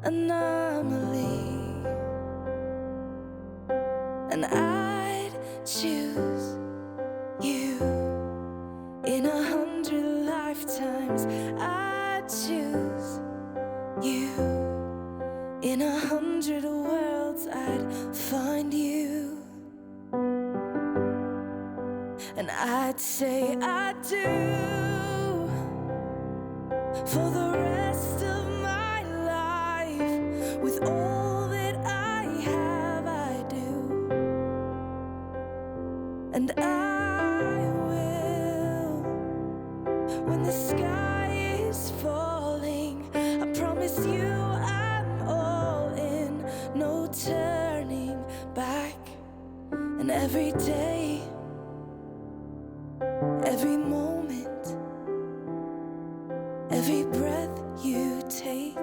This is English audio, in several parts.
anomaly. And I'd choose you in 100 lifetimes. I'd choose you in 100 worlds. I'd find you, and I'd say I do for the rest of my life. With all that I have, I do, and I will. When the sky is falling, I promise you I'm all in, no turning back. And every day, every moment, every breath you take,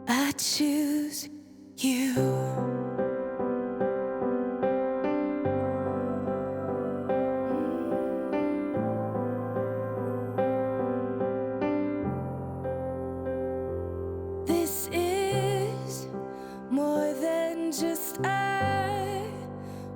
I choose you. This is more than just a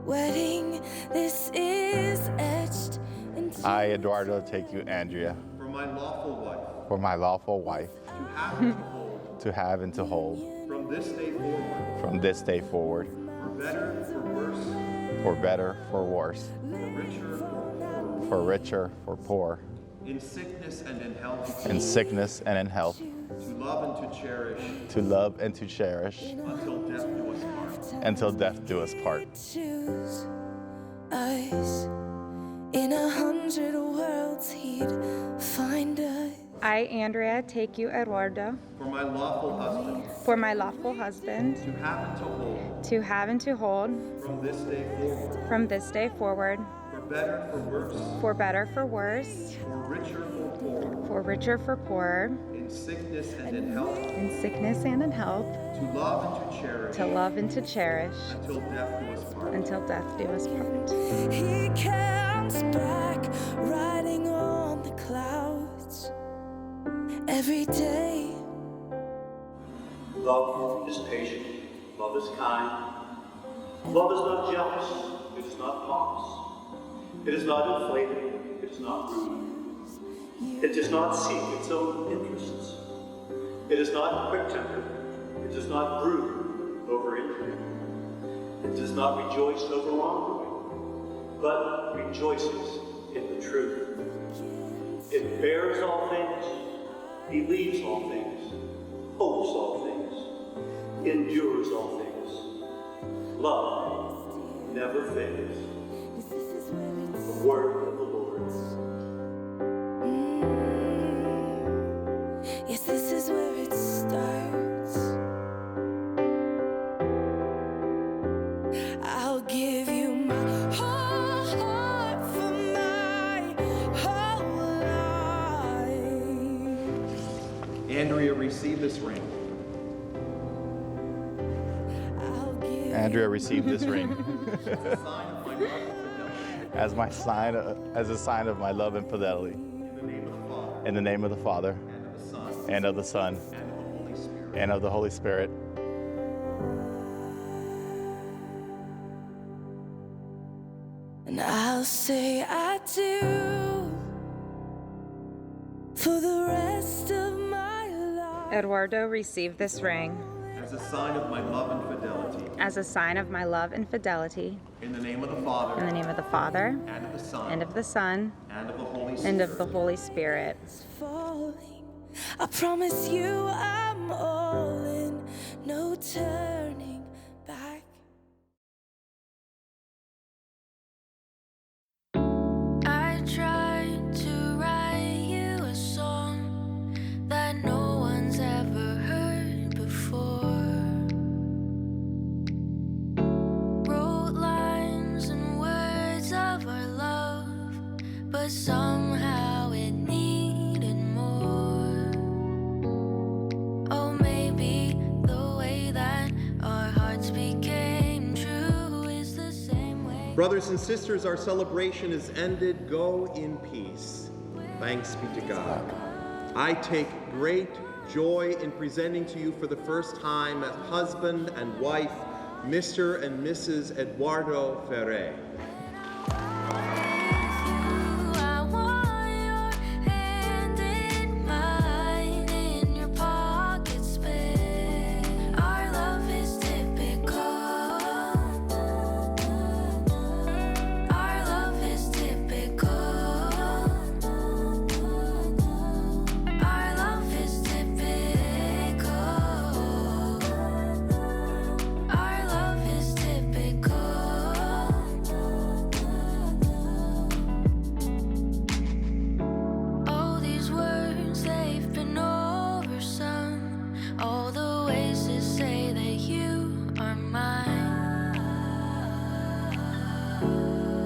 wedding. This is etched into. I, Eduardo, take you, Andrea, For my lawful wife, for my lawful wife, to have and to hold, to have and to hold, from this day forward, from this day forward, for better, for worse, for better, for worse, for richer, for poorer, for richer, for poor, in sickness and in health, in sickness and in health, to love and to cherish, to love and to cherish, until death do us part. until death do us part. Choose us in 100 worlds. He'd find us. I, Andrea, take you, Eduardo, For my lawful husband, for my lawful husband, to have and to hold, to have and to hold, from this day forward, from this day forward, for better, for worse, for better, for worse, for richer, for poorer, for richer, for poorer, in sickness and in health, in sickness and in health, to love and to cherish, to love and to cherish, until death do us part. until death do us part. He comes back riding on the clouds every day. Love is patient. Love is kind. Love is not jealous. It is not pompous. It is not inflated. It is not rude. It does not seek its own interests. It is not quick-tempered. It does not brood over injury. It does not rejoice over wrongdoing, but rejoices in the truth. It bears all things, believes all things, hopes all things, endures all things. Love never fails. The word of the Lord. Yes, this is where it starts. I'll give you my whole heart for my whole life. Andrea, receive this ring. I'll give Andrea, receive this ring As a sign of my love and fidelity. as a sign of my love and fidelity. In the name of the Father, In the name of the Father, and of the Son, and of the Son, and of the Holy Spirit. and of the Holy Spirit. And I'll say I do for the rest of my life. Eduardo, receive this ring As a sign of my love and fidelity. as a sign of my love and fidelity. In the name of the Father, In the name of the Father, and of the Son, and of the Son, and of the Holy Spirit. and of the Holy Spirit. Falling, I promise you I'm all in, no turning back. I tried to write you a song that no one's ever heard before. Wrote lines and words of our love, but somehow it needed more. Oh, maybe the way that our hearts became true is the same way. Brothers and sisters, our celebration is ended. Go in peace. Thanks be to God. I take great joy in presenting to you for the first time as husband and wife, Mr. and Mrs. Eduardo Ferre. I want your hand in mine, in your pocket space. Our love is typical. Our love is typical. Our love is typical. Our love is typical. All these words, they've been oversung. All the ways to say that you are mine.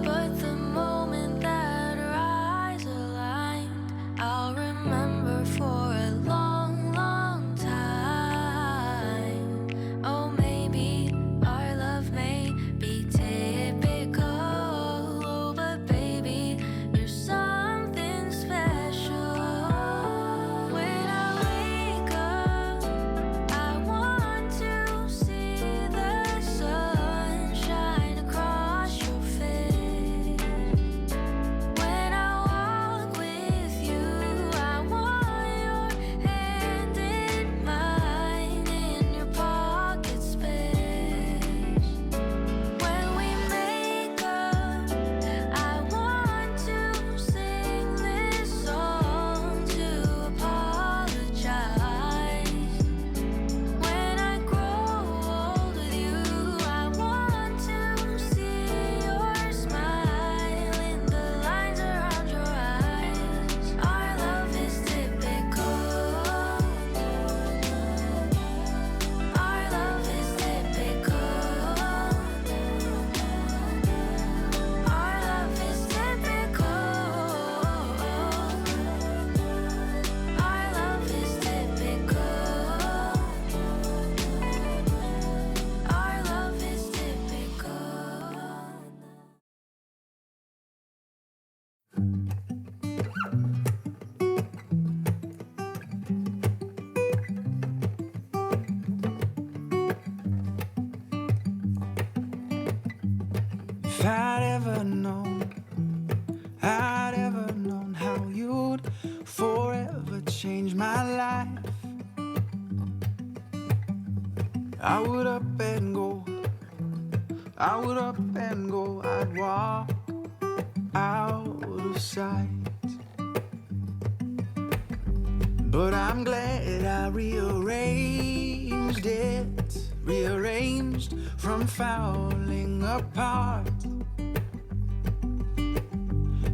But the moment that our eyes aligned, I'll remember for a long, long time. Oh, maybe our love may be typical. Oh, but baby, you're something special. When I wake up, I want to see the sun shine across your face. When I walk with you, I want your hand in mine, in your pocket space. When we make up, I want to sing this song to apologize. When I grow old with you, I want to see your smile in the lines around your eyes. Our love is typical. Our love is typical. Our love is typical. Our love is typical. Our love is typical. If I'd ever known how you'd forever change my life, I would up and go, I'd walk out of sight. But I'm glad I rearranged from falling apart.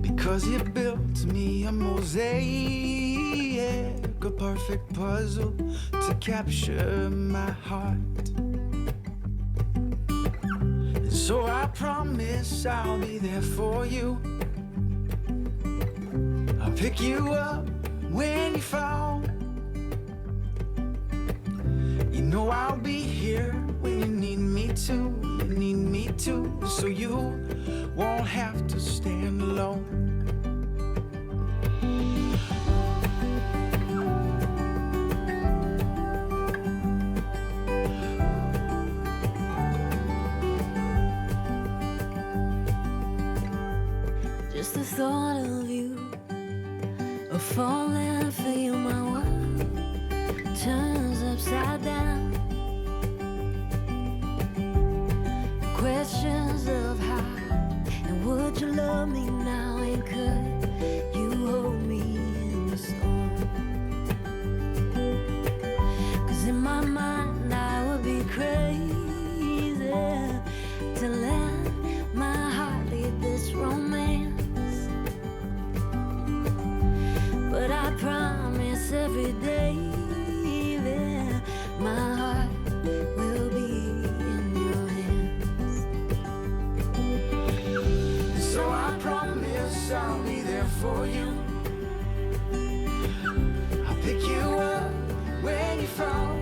Because you built me a mosaic, a perfect puzzle to capture my heart. And so I promise I'll be there for you. I'll pick you up when you fall. You know I'll be here when you need me to, so you won't have to stand alone. Just the thought of you, of falling for you, my world turns upside down. Questions of how and would you love me now, and could you hold me in the storm? 'Cause in my mind I would be crazy to let my heart lead this romance. But I promise every day that my heart will be in your hands. So I promise I'll be there for you. I'll pick you up when you fall.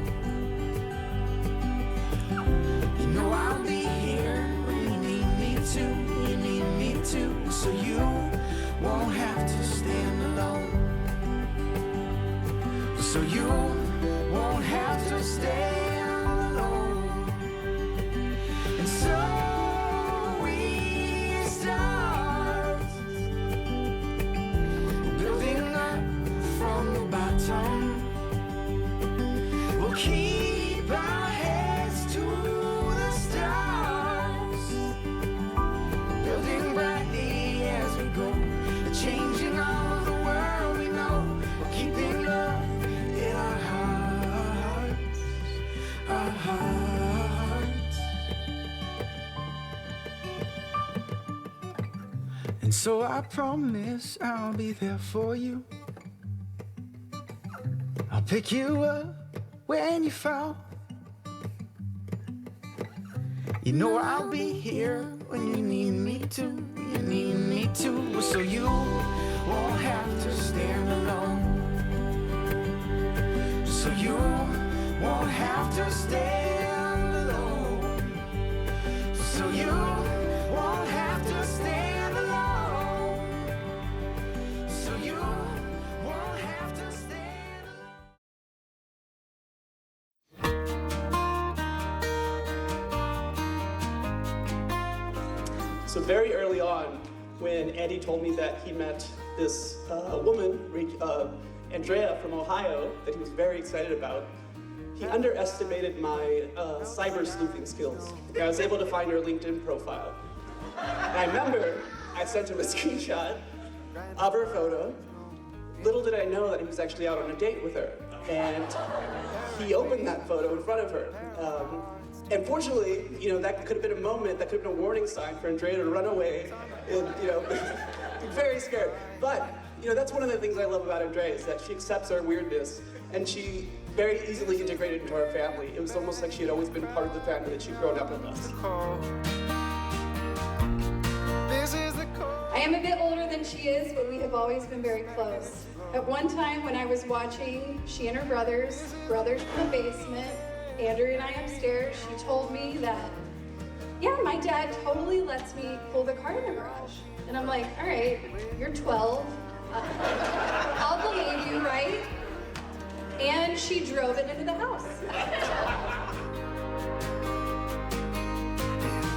You know I'll be here when you need me to, so you won't have to stand alone. so you won't have to stand alone. And so we start building up from the bottom. We'll keep our heads to the stars, building brightly as we go, changing all of the world we know. We're keeping love in our hearts, our hearts. And so I promise I'll be there for you. I'll pick you up when you fall. You know I'll be here when you need me to. You need me to, so you won't have to stand alone. So you won't have to stand alone. So you won't have to stand alone. So you won't have to stand alone. So very early on, when Eddie told me that he met this woman, Andrea from Ohio, that he was very excited about, he underestimated my cyber sleuthing skills. I was able to find her LinkedIn profile. And I remember I sent him a screenshot of her photo. Little did I know that he was actually out on a date with her. And he opened that photo in front of her. And fortunately, you know, that could have been a moment, that could have been a warning sign for Andrea to run away and, you know, be very scared. But, you know, that's one of the things I love about Andrea is that she accepts our weirdness and she very easily integrated into our family. It was almost like she had always been part of the family, that she'd grown up with us. I am a bit older than she is, but we have always been very close. At one time when I was watching she and her brothers in the basement, Andrea and I upstairs, she told me that, yeah, my dad totally lets me pull the car in the garage. And I'm like, all right, you're 12. I'll believe you, right? And she drove it into the house.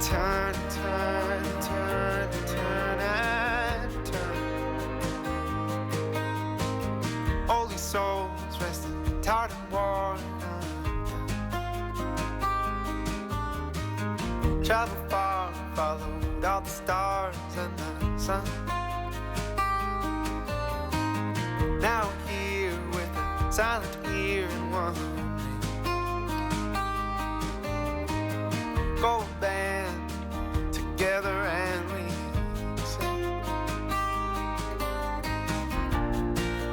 Turn, turn, turn, turn and turn. Holy souls resting, tired and worn. Travel far, followed all the stars and the sun. Now we're here with a silent ear and one. Go band together and we sing.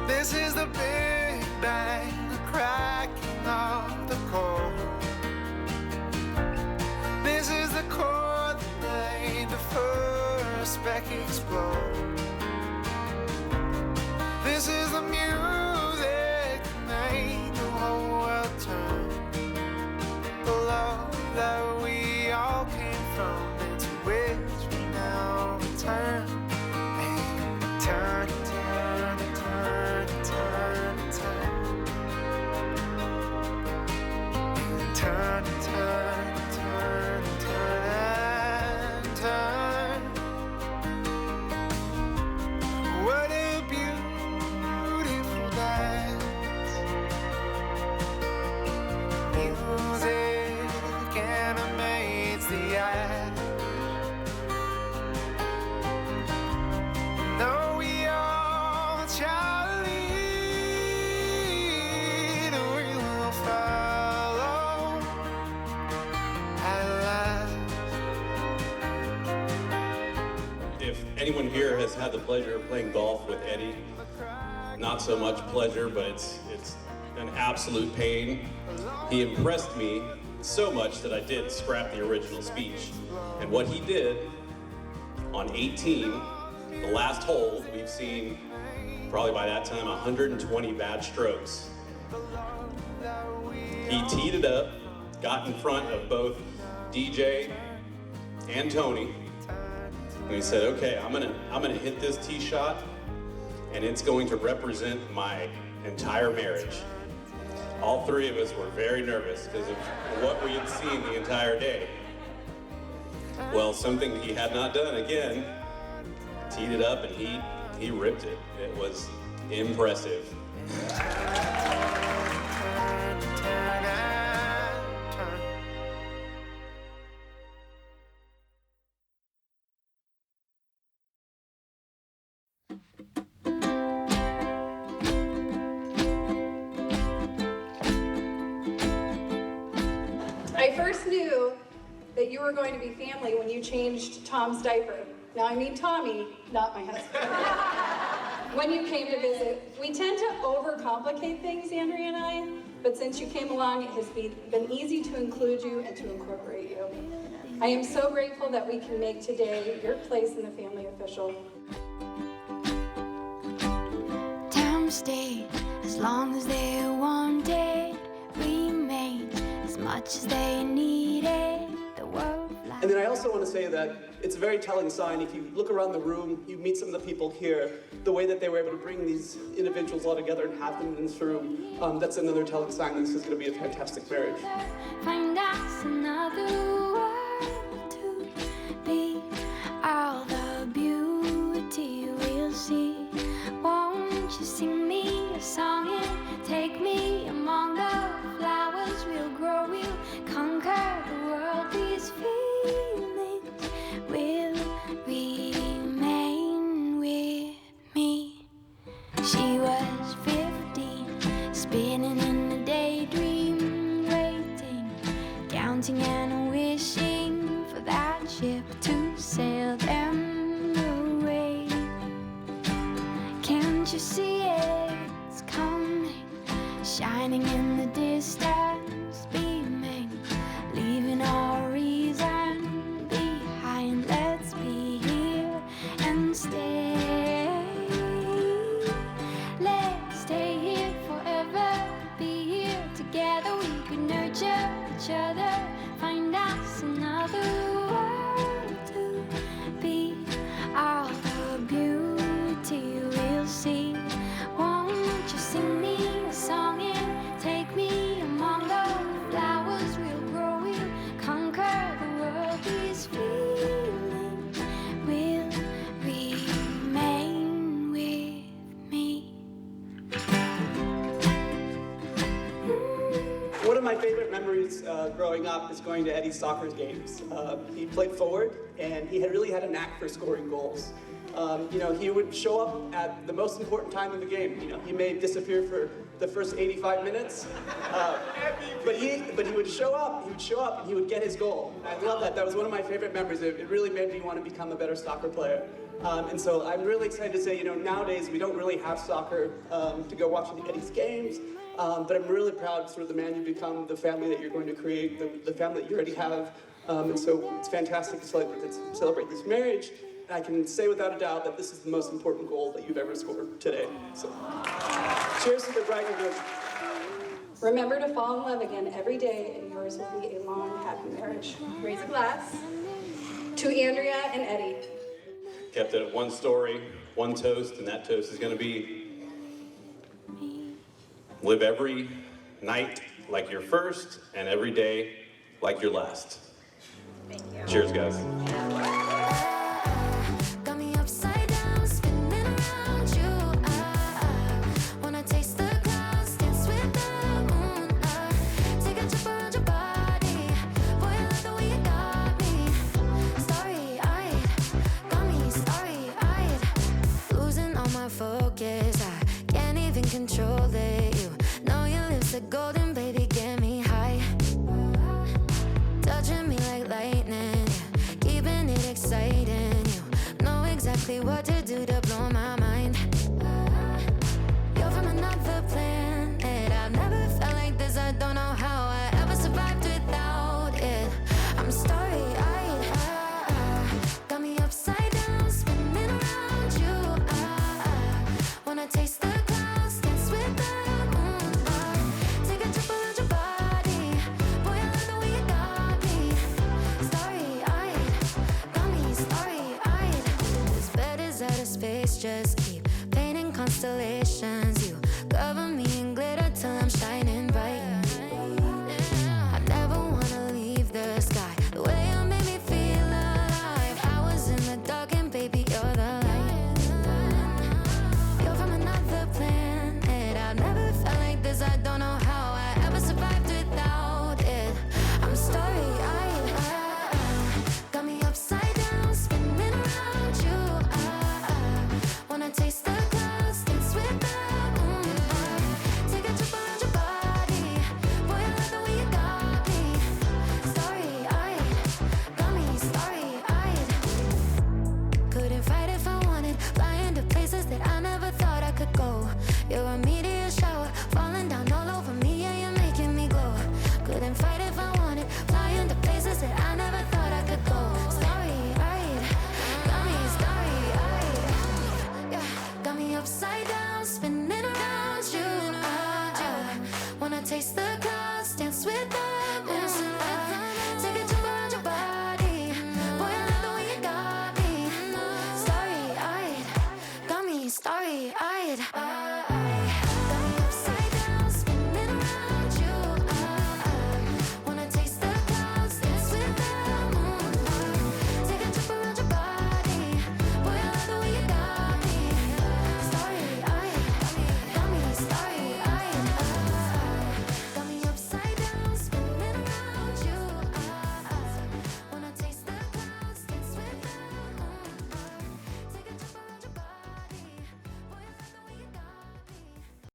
This is the Big Bang, the cracking of the core. This is the chord that made the first speck explode. This is the music that made the whole world turn. The love that we all came from, into which we now return. And turn, turn, turn, turn, turn. And turn, turn, turn, turn, and turn. What a beautiful dance. Music animates the eye. Though we all shall lead, we will follow at last. If anyone here has had the pleasure of playing golf with Eddie, not so much pleasure, but it's an absolute pain. He impressed me so much that I did scrap the original speech. And what he did on 18, the last hole, we've seen probably by that time 120 bad strokes. He teed it up, got in front of both DJ and Tony, and he said, okay, I'm gonna hit this tee shot and it's going to represent my entire marriage. all three of us were very nervous because of what we had seen the entire day. Well, something he had not done again, teed it up and he ripped it. It was impressive. I first knew that you were going to be family when you changed Tom's diaper. Now I mean Tommy, not my husband. When you came to visit, we tend to overcomplicate things, Andrea and I, but since you came along, it has been easy to include you and to incorporate you. I am so grateful that we can make today your place in the family official. Time stayed as long as they wanted, remained as much as they needed. The world. And then I also want to say that it's a very telling sign. If you look around the room, you meet some of the people here, the way that they were able to bring these individuals all together and have them in this room, that's another telling sign that this is going to be a fantastic marriage. Find us another world to be, all the beauty we'll see. Won't you sing me a song and take me among the flowers? We'll grow, we'll conquer the world. These feelings will remain with me. She was 15, spinning in a daydream, waiting, counting and wishing for that ship to sail them away. Can't you see it's coming, shining in the distance, beaming, leaving our reason behind. Let's be here and stay. Let's stay here forever, be here together. We could nurture each other, find us another world to be, all the beauty we'll see. Won't you sing me a song and take me among the flowers? We'll grow, we'll conquer the world. These feelings will remain with me. One of my favorite memories growing up is going to Eddie's soccer games. He played forward, and he had really had a knack for scoring goals. He would show up at the most important time of the game. He may disappear for the first 85 minutes, but he would show up. He would show up, and he would get his goal. I love that. That was one of my favorite memories. It really made me want to become a better soccer player. And so I'm really excited to say, nowadays we don't really have soccer to go watch Eddie's games. But I'm really proud, sort of the man you've become, the family that you're going to create, the family that you already have. And so it's fantastic to celebrate this marriage. And I can say without a doubt that this is the most important goal that you've ever scored today. So cheers to the bride and groom. Remember to fall in love again every day, and yours will be a long, happy marriage. Raise a glass to Andrea and Eddie. Kept it at one story, one toast, and that toast is going to be live every night like your first and every day like your last. Thank you. Cheers, guys. Got me upside down, spinning around you. Wanna taste the clouds, dance with the moon. Take a trip around your body. Boy, I love the way you got me. Starry-eyed, got me starry-eyed. Losing all my focus, I can't even control it. You know your lips are golden, baby, get me high. Touching me like lightning, keeping it exciting. You know exactly what to do to blow my mind. You're from another planet. I've never felt like this. I don't know how I ever survived without it. I'm starry-eyed, got me upside down, spinning around you. Wanna taste the clouds, dance with the moon. Take a trip around your body. Boy, I love the way you got me. Starry-eyed, got me starry-eyed. This bed is out of space, just keep painting constellations. You cover me in